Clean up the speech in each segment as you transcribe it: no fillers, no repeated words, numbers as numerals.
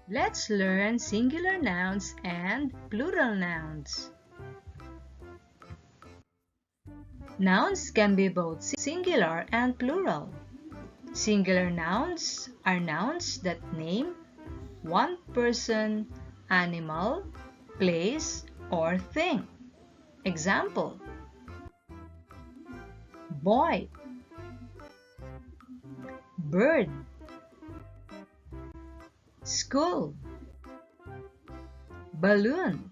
Let's learn singular nouns and plural nouns. Nouns can be both singular and plural. Singular nouns are nouns that name one person, animal, place, or thing. Example: boy, bird, school, balloon.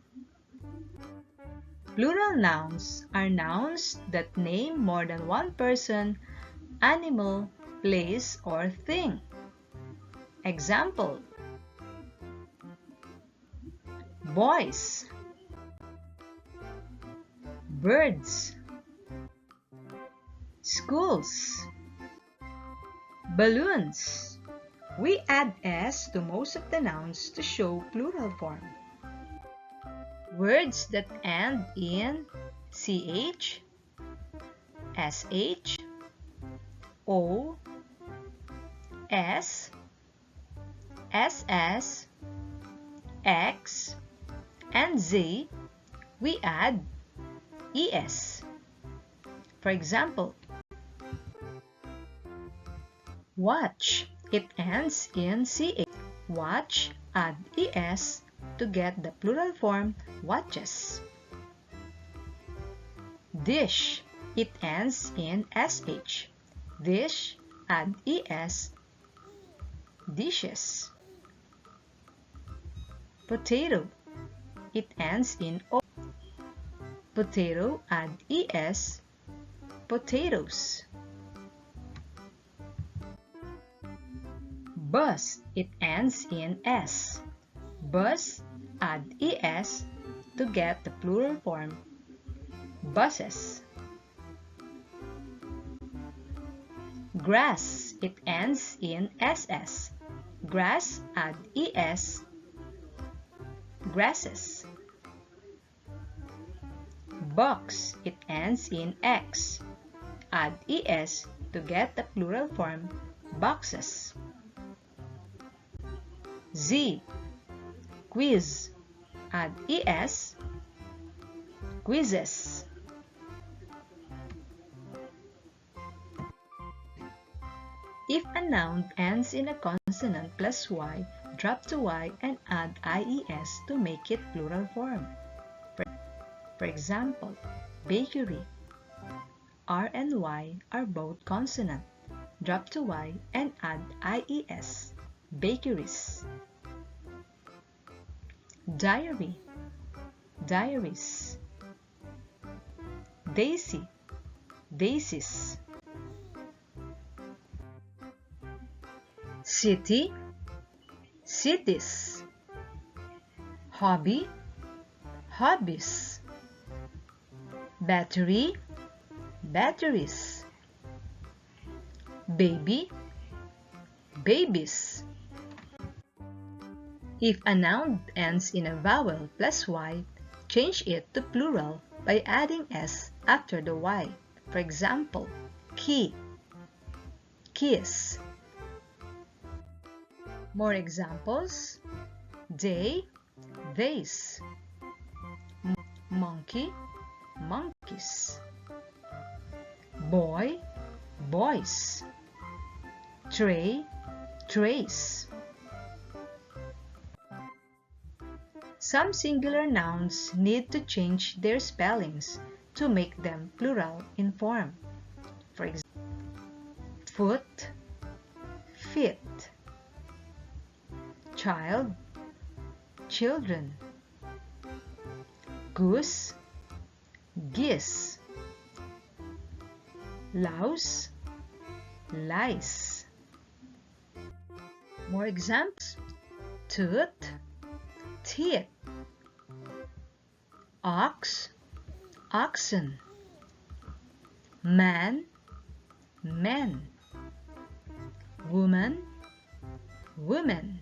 Plural nouns are nouns that name more than one person, animal, place, or thing. Example: boys, birds, schools, balloons. We add s to most of the nouns to show plural form. Words that end in ch, sh, o, s, ss, x, and z, we add es. For example, watch, it ends in ch. Watch, add es to get the plural form watches. Dish, it ends in sh. Dish, add es, dishes. Potato, it ends in o. Potato, add es, potatoes. Bus, it ends in s. Bus, add es to get the plural form buses. Grass, it ends in ss. Grass, add es, grasses. Box, it ends in x. Add es to get the plural form boxes. Z, quiz, add es, quizzes. If a noun ends in a consonant plus y, drop the y and add ies to make it plural form. For example, bakery. R and y are both consonant. Drop the y and add ies, bakeries. Diary, diaries. Daisy, daisies. City, cities. Hobby, hobbies. Battery, batteries. Baby, babies. If a noun ends in a vowel plus y, change it to plural by adding s after the y. For example, key, kiss. More examples: day, days. Monkey, monkeys. Boy, boys. Tray, trays. Some singular nouns need to change their spellings to make them plural in form. For example, foot, fit. Child, children. Goose, geese. Louse, lice. More examples: tooth, teeth. Ox, oxen. man, men, woman, women.